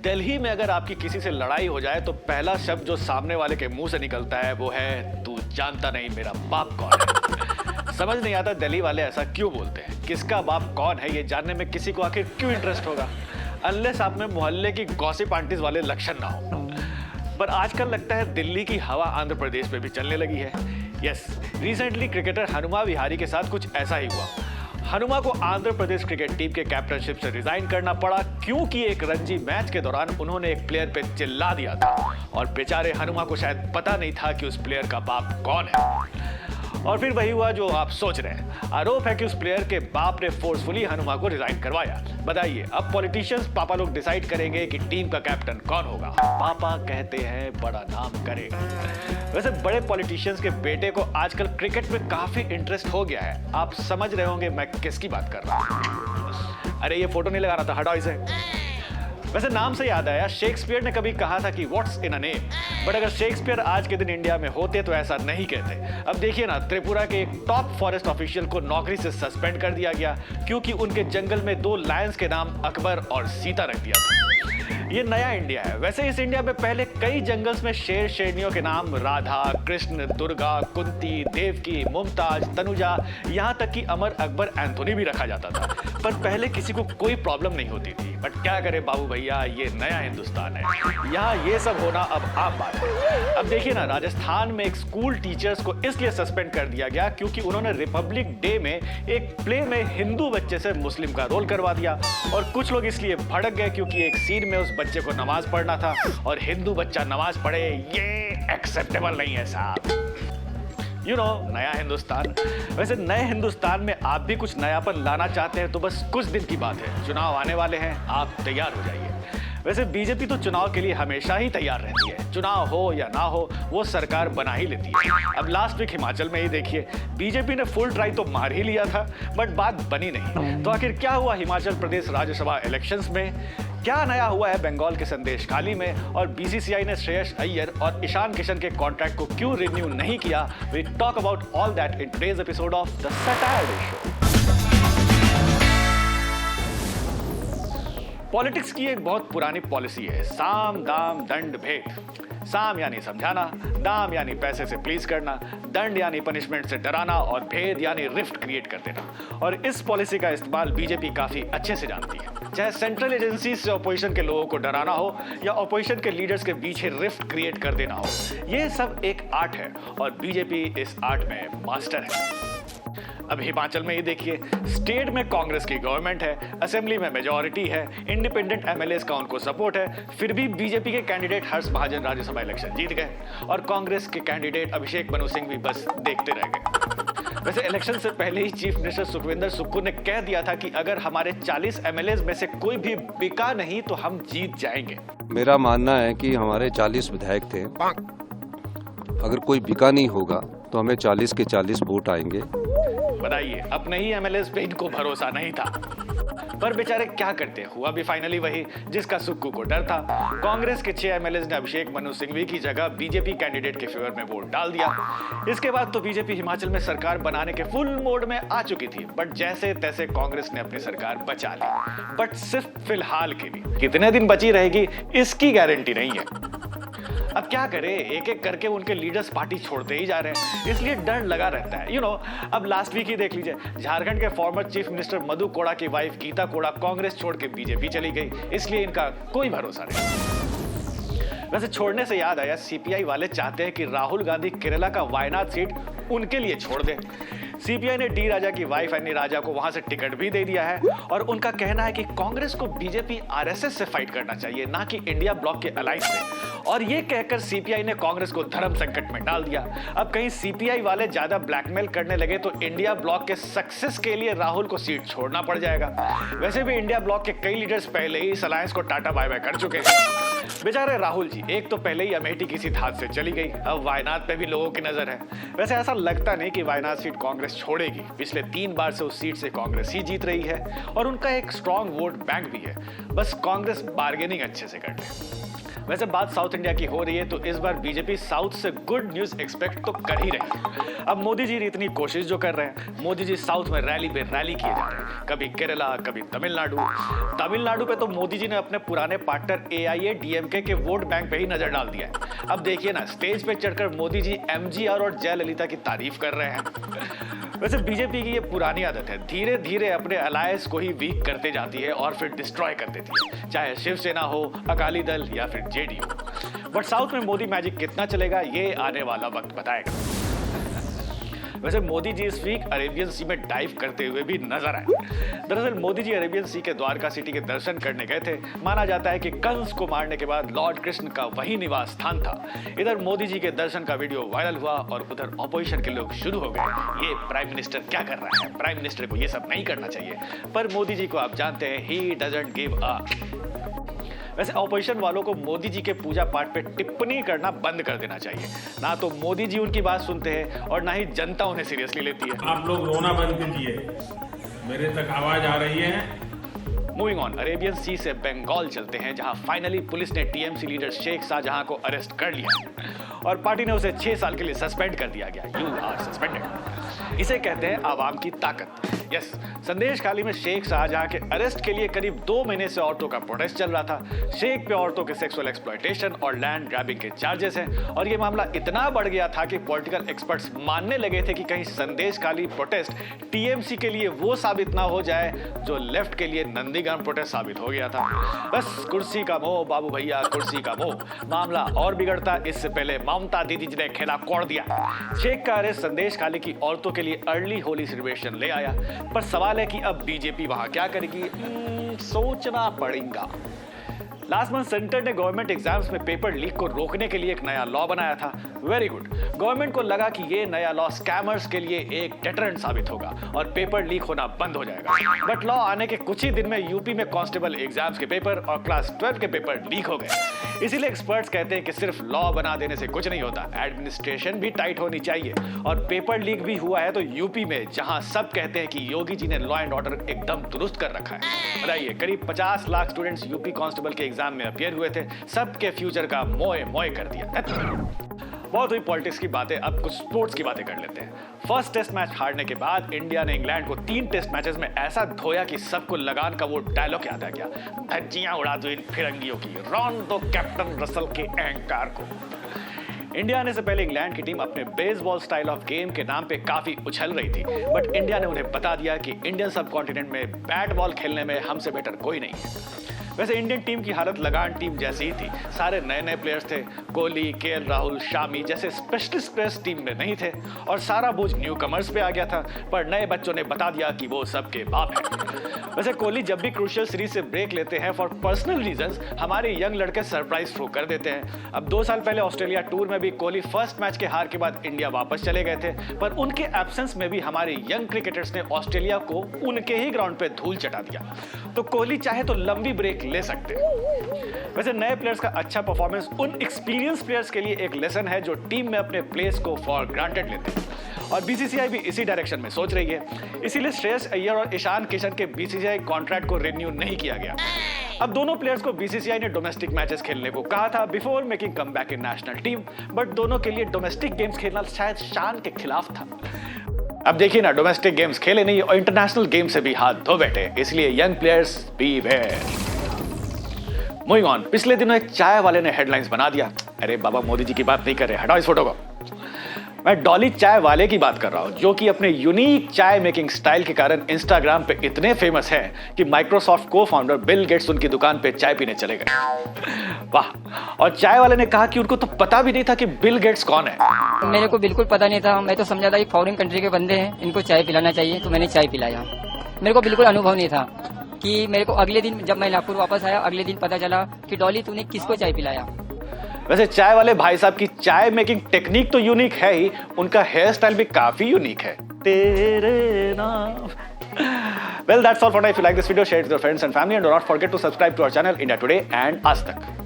दिल्ली में अगर आपकी किसी से लड़ाई हो जाए तो पहला शब्द जो सामने वाले के मुंह से निकलता है वो है, तू जानता नहीं मेरा बाप कौन है। समझ नहीं आता दिल्ली वाले ऐसा क्यों बोलते हैं। किसका बाप कौन है ये जानने में किसी को आखिर क्यों इंटरेस्ट होगा, अनलेस आप में मोहल्ले की गॉसिप आंटीज वाले लक्षण ना हो। पर आजकल लगता है दिल्ली की हवा आंध्र प्रदेश में भी चलने लगी है। Yes, recently cricketer Hanuma Vihari के साथ कुछ ऐसा ही हुआ। हनुमा को आंध्र प्रदेश क्रिकेट टीम के कैप्टनशिप से रिजाइन करना पड़ा क्योंकि एक रणजी मैच के दौरान उन्होंने एक प्लेयर पे चिल्ला दिया था और बेचारे हनुमा को शायद पता नहीं था कि उस प्लेयर का बाप कौन है। और फिर वही हुआ जो आप सोच रहे हैं। आरोप है कि उस प्लेयर के बाप ने फोर्सफुली हनुमा को रिजाइन करवाया। बताइए, अब पॉलिटिशियंस पापा लोग डिसाइड करेंगे कि टीम का कैप्टन कौन होगा। पापा कहते हैं बड़ा नाम करेगा। वैसे बड़े पॉलिटिशियंस के बेटे को आजकल क्रिकेट में काफी इंटरेस्ट हो गया है। आप समझ रहे होंगे मैं किसकी बात कर रहा हूँ। अरे ये फोटो नहीं लगाना था, हटाओ इसे। वैसे नाम से याद आया, शेक्सपियर ने कभी कहा था कि what's in a name. But अगर शेक्सपियर आज के दिन इंडिया में होते तो ऐसा नहीं कहते। अब देखिए ना, त्रिपुरा के एक टॉप फॉरेस्ट ऑफिशियल को नौकरी से सस्पेंड कर दिया गया क्योंकि उनके जंगल में 2 लायंस के नाम अकबर और सीता रख दिया था। ये नया इंडिया है। वैसे इस इंडिया में पहले कई जंगल्स में शेर शेरनियों के नाम राधा, कृष्ण, दुर्गा, कुंती, देवकी, मुमताज, तनुजा, यहाँ तक कि अमर अकबर एंथोनी भी रखा जाता था। पर पहले किसी को कोई प्रॉब्लम नहीं होती थी। बट क्या करे बाबू भैया, ये नया हिंदुस्तान है, यहाँ ये सब होना अब आम बात है। अब देखिए ना, राजस्थान में एक स्कूल टीचर्स को इसलिए सस्पेंड कर दिया गया क्योंकि उन्होंने रिपब्लिक डे में एक प्ले में हिंदू बच्चे से मुस्लिम का रोल करवा दिया। और कुछ लोग इसलिए भड़क गए क्योंकि एक सीन में उस बच्चे को नमाज पढ़ना था और हिंदू बच्चा नमाज पढ़े, ये एक्सेप्टेबल नहीं है साहब। नया हिंदुस्तान। वैसे नए हिंदुस्तान में आप भी कुछ नयापन लाना चाहते हैं तो बस कुछ दिन की बात है, चुनाव आने वाले हैं, आप तैयार हो जाइए। वैसे बीजेपी तो चुनाव के लिए हमेशा ही तैयार रहती है। चुनाव हो या ना हो वो सरकार बना ही लेती है। अब लास्ट वीक हिमाचल में ही देखिए, बीजेपी ने फुल ट्राई तो मार ही लिया था बट बात बनी नहीं। तो आखिर क्या हुआ हिमाचल प्रदेश राज्यसभा इलेक्शंस में? क्या नया हुआ है बंगाल के संदेश खाली में? और बीसीसीआई ने श्रेयस अय्यर और ईशान किशन के कॉन्ट्रैक्ट को क्यों रिन्यू नहीं किया? We talk about all that in today's episode of the Saturday show. Politics की एक बहुत पुरानी पॉलिसी है, साम दाम दंड भेद। साम यानी समझाना, दाम यानी पैसे से प्लीज करना, दंड यानी पनिशमेंट से डराना और भेद यानी रिफ्ट क्रिएट कर देना। और इस पॉलिसी का इस्तेमाल बीजेपी काफी अच्छे से जानती है। चाहे सेंट्रल एजेंसी से ऑपोजिशन के लोगों को डराना हो या ऑपोजिशन के लीडर्स के बीच रिफ्ट क्रिएट कर देना हो, ये सब एक आर्ट है और बीजेपी इस आर्ट में मास्टर है। अब हिमाचल में ये देखिए, स्टेट में कांग्रेस की गवर्नमेंट है, असेंबली में मेजॉरिटी है, इंडिपेंडेंट एमएलएस का उनको सपोर्ट है, फिर भी बीजेपी के कैंडिडेट हर्ष महाजन राज्यसभा इलेक्शन जीत गए और कांग्रेस के कैंडिडेट अभिषेक मनु सिंह भी बस देखते रह गए। वैसे इलेक्शन से पहले ही चीफ मिनिस्टर सुखविंदर सुक्खू ने कह दिया था कि अगर हमारे 40 एमएलएस में से कोई भी बिका नहीं तो हम जीत जाएंगे। मेरा मानना है कि हमारे 40 विधायक थे, अगर कोई बिका नहीं होगा तो हमें 40 के 40 वोट आएंगे। बताइए, अपने ही एमएलएस पे इनको भरोसा नहीं था। पर बेचारे क्या करते, हुआ भी फाइनली वही जिसका सुक्खू को डर था। कांग्रेस के 6 एमएलएस ने अभिषेक मनु सिंघवी की जगह बीजेपी कैंडिडेट के फेवर में वोट डाल दिया। इसके बाद तो बीजेपी हिमाचल में सरकार बनाने के फुल मोड में आ चुकी थी। बट जैसे तैसे कांग्रेस ने अपनी सरकार बचा ली, बट सिर्फ फिलहाल के लिए। कितने दिन बची रहेगी इसकी गारंटी नहीं है। अब क्या करें, एक एक करके उनके लीडर्स पार्टी छोड़ते ही जा रहे हैं, इसलिए डर लगा रहता है। अब लास्ट वीक ही देख लीजिए, झारखंड के former chief minister Madhu Koda की वाइफ गीता कोड़ा कांग्रेस छोड़ के बीजेपी चली गई, इसलिए इनका कोई भरोसा नहीं। वैसे छोड़ने से याद आया, सीपीआई वाले चाहते हैं कि राहुल गांधी केरला का वायनाड सीट उनके लिए छोड़ दे। सीपीआई ने डी राजा की वाइफ एनी राजा को वहां से टिकट भी दे दिया है और उनका कहना है कि कांग्रेस को बीजेपी आरएसएस से फाइट करना चाहिए, ना कि इंडिया ब्लॉक के अलायंस से। और ये कहकर सीपीआई ने कांग्रेस को धर्म संकट में डाल दिया। अब कहीं सीपीआई वाले ज्यादा ब्लैकमेल करने लगे तो इंडिया ब्लॉक के सक्सेस के लिए राहुल को सीट छोड़ना पड़ जाएगा। वैसे भी इंडिया ब्लॉक के कई लीडर्स पहले ही इस अलायंस को टाटा बाय बाय कर चुके हैं। बेचारे राहुल जी, एक तो पहले ही अमेठी की सीट हाथ से चली गई, अब वायनाड पे भी लोगों की नजर है। वैसे ऐसा लगता नहीं कि वायनाड सीट कांग्रेस छोड़ेगी। पिछले 3 बार से उस सीट से कांग्रेस ही जीत रही है और उनका एक स्ट्रॉन्ग वोट बैंक भी है। बस कांग्रेस बार्गेनिंग अच्छे से कर ले। वैसे बात साउथ इंडिया की हो रही है तो इस बार बीजेपी साउथ से गुड न्यूज एक्सपेक्ट तो कर ही रही है। अब मोदी जी इतनी कोशिश जो कर रहे हैं, मोदी जी साउथ में रैली पे रैली किए जा रहे हैं, कभी केरला कभी तमिलनाडु पे तो मोदी जी ने अपने पुराने पार्टनर AIADMK के वोट बैंक पे ही नजर डाल दिया है। अब देखिए ना, स्टेज पे चढ़कर मोदी जी MGR और जयललिता की तारीफ कर रहे हैं। वैसे बीजेपी की ये पुरानी आदत है, धीरे धीरे अपने अलायंस को ही वीक करते जाती है और फिर डिस्ट्रॉय कर देती है, चाहे शिवसेना हो, अकाली दल या फिर JDU। बट साउथ में मोदी मैजिक कितना चलेगा ये आने वाला वक्त बताएगा। वैसे मोदी जी इस वीक अरेबियन सी में डाइव करते हुए भी नजर आए। दरअसल मोदी जी अरेबियन सी के द्वारका सिटी के दर्शन करने गए थे। माना जाता है कि कंस को मारने के बाद लॉर्ड कृष्ण का वही निवास स्थान था। इधर मोदी जी के दर्शन का वीडियो वायरल हुआ और उधर ऑपोजिशन के लोग शुरू हो गए, ये प्राइम मिनिस्टर क्या कर रहा है, प्राइम मिनिस्टर को ये सब नहीं करना चाहिए। पर मोदी जी को आप जानते हैं, ही डजंट गिव अ। वैसे ऑपोजिशन वालों को मोदी जी के पूजा पाठ पे टिप्पणी करना बंद कर देना चाहिए। ना तो मोदी जी उनकी बात सुनते हैं और ना ही जनता उन्हें सीरियसली लेती है। आप लोग रोना बंद कीजिए, मेरे तक आवाज आ रही है। मूविंग ऑन, अरेबियन सी से बंगाल चलते हैं, जहां फाइनली पुलिस ने TMC लीडर शेख शाहजहां को अरेस्ट कर लिया और पार्टी ने उसे 6 साल के लिए सस्पेंड कर दिया गया। You are suspended. इसे कहते हैं आवाम की ताकत। यस, संदेश खाली में शेख शाहजहां के अरेस्ट के लिए करीब 2 महीने से औरतों का प्रोटेस्ट चल रहा था। शेख पे औरतों के सेक्सुअल एक्सप्लॉयटेशन और लैंड ग्रैबिंग के चार्जेस हैं और ये मामला इतना बढ़ गया था कि पॉलिटिकल एक्सपर्ट्स मानने लगे थे कि कहीं संदेश खाली प्रोटेस्ट TMC के लिए वो साबित ना हो जाए जो लेफ्ट के लिए नंदीग्राम प्रोटेस्ट साबित हो गया था। बस कुर्सी का मोह बाबू भैया, कुर्सी का मोह। मामला और बिगड़ता इससे पहले ममता दीदी जी ने खेला कोड़ दिया। शेख का अरेस्ट संदेश खाली की औरतों के लिए अर्ली होली सेलिब्रेशन ले आया, पर सवाल है कि अब बीजेपी वहां क्या करेगी, सोचना पड़ेगा। लास्ट मंथ सेंटर ने गवर्नमेंट एग्जाम्स में पेपर लीक को रोकने के लिए एक नया लॉ बनाया था। Very good. गवर्नमेंट को लगा कि ये नया लॉ स्कैमर्स के लिए एक डेटरेंट साबित होगा और पेपर लीक होना बंद हो जाएगा। बट लॉ आने के कुछ ही दिन में यूपी में कांस्टेबल एग्जाम्स के पेपर और क्लास 12 के पेपर लीक हो गए। इसीलिए एक्सपर्ट्स कहते हैं कि सिर्फ लॉ बना देने से कुछ नहीं होता, एडमिनिस्ट्रेशन भी टाइट होनी चाहिए। और पेपर लीक भी हुआ है तो यूपी में, जहां सब कहते हैं कि योगी जी ने लॉ एंड ऑर्डर एकदम दुरुस्त कर रखा है। बताइए, करीब 50 लाख स्टूडेंट्स यूपी कांस्टेबल के एग्जाम में अपियर हुए थे, सबके फ्यूचर का मोए कर दिया। बहुत हुई पॉलिटिक्स की बातें, अब कुछ स्पोर्ट्स की बातें कर लेते हैं। फर्स्ट टेस्ट मैच हारने के बाद इंडिया ने इंग्लैंड को 3 टेस्ट मैचेस में ऐसा धोया कि सबको लगान का वो डायलॉग याद आ गया, धज्जियां उड़ा दो इन फिरंगियों की, रौन दो कैप्टन रसल के अहंकार को। इंडिया आने से पहले इंग्लैंड की टीम अपने बेसबॉल स्टाइल ऑफ गेम के नाम पे काफी उछल रही थी, बट इंडिया ने उन्हें बता दिया कि इंडियन सब कॉन्टिनेंट में बैट बॉल खेलने में हमसे बेटर कोई नहीं है। वैसे इंडियन टीम की हालत लगान टीम जैसी ही थी। सारे नए नए प्लेयर्स थे, कोहली, KL राहुल, शामी जैसे स्पेशलिस्ट प्लेयर्स टीम में नहीं थे और सारा बोझ न्यू कमर्स पे आ गया था। पर नए बच्चों ने बता दिया कि वो सबके बाप हैं। वैसे कोहली जब भी क्रूशियल सीरीज से ब्रेक लेते हैं फॉर पर्सनल रीजंस, हमारे यंग लड़के सरप्राइज थ्रो कर देते हैं। अब 2 साल पहले ऑस्ट्रेलिया टूर में भी कोहली फर्स्ट मैच के हार के बाद इंडिया वापस चले गए थे, पर उनके एब्सेंस में भी हमारे यंग क्रिकेटर्स ने ऑस्ट्रेलिया को उनके ही ग्राउंड पे धूल चटा दिया। तो कोहली चाहे तो लंबी ब्रेक ले सकते हैं। वैसे नए प्लेयर्स का अच्छा परफॉर्मेंस उन एक्सपीरियंस प्लेयर्स के लिए एक लेसन है जो टीम में अपने प्लेस को फॉर ग्रांटेड लेते हैं और BCCI भी इसी डायरेक्शन में सोच रही है। इसीलिए श्रेयस अय्यर और ईशान किशन के BCCI कॉन्ट्रैक्ट को रिन्यू नहीं किया गया। अब दोनों प्लेयर्स को BCCI ने डोमेस्टिक मैचेस खेलने को कहा था before making comeback in national team, but दोनों के लिए डोमेस्टिक गेम्स खेलना शायद शान के खिलाफ था। अब देखिए ना, डोमेस्टिक गेम्स खेले नहीं और इंटरनेशनल गेम से भी हाथ धो बैठे, इसलिए young players beware. Moving on, पिछले दिनों एक चाय वाले ने हेडलाइंस बना दिया। अरे बाबा, मोदी जी की बात नहीं कर रहे, हटाओ इस फोटो को। मैं डॉली चाय वाले की बात कर रहा हूं, जो कि अपने यूनिक चाय मेकिंग स्टाइल के कारण इंस्टाग्राम पे इतने फेमस है कि माइक्रोसॉफ्ट को फाउंडर बिल गेट्स उनकी दुकान पे चाय पीने चले गए। वाह। और चाय वाले ने कहा कि उनको तो पता भी नहीं था कि बिल गेट्स कौन है। मेरे को बिल्कुल पता नहीं था, मैं तो समझा था कि फॉरेन कंट्री के बंदे हैं, इनको चाय पिलाना चाहिए, तो मैंने चाय पिलाया। मेरे को बिल्कुल अनुभव नहीं था कि मेरे को अगले दिन जब मैं नागपुर वापस आया, अगले दिन पता चला कि डॉली तूने किसको चाय पिलाया। वैसे चाय वाले भाई साहब की चाय मेकिंग टेक्निक तो यूनिक है ही, उनका हेयर स्टाइल भी काफी यूनिक है। तेरे नाम। Well, that's all for now. If you like this video, share it with your friends and family and do not forget to subscribe to our channel India Today and Aaj Tak.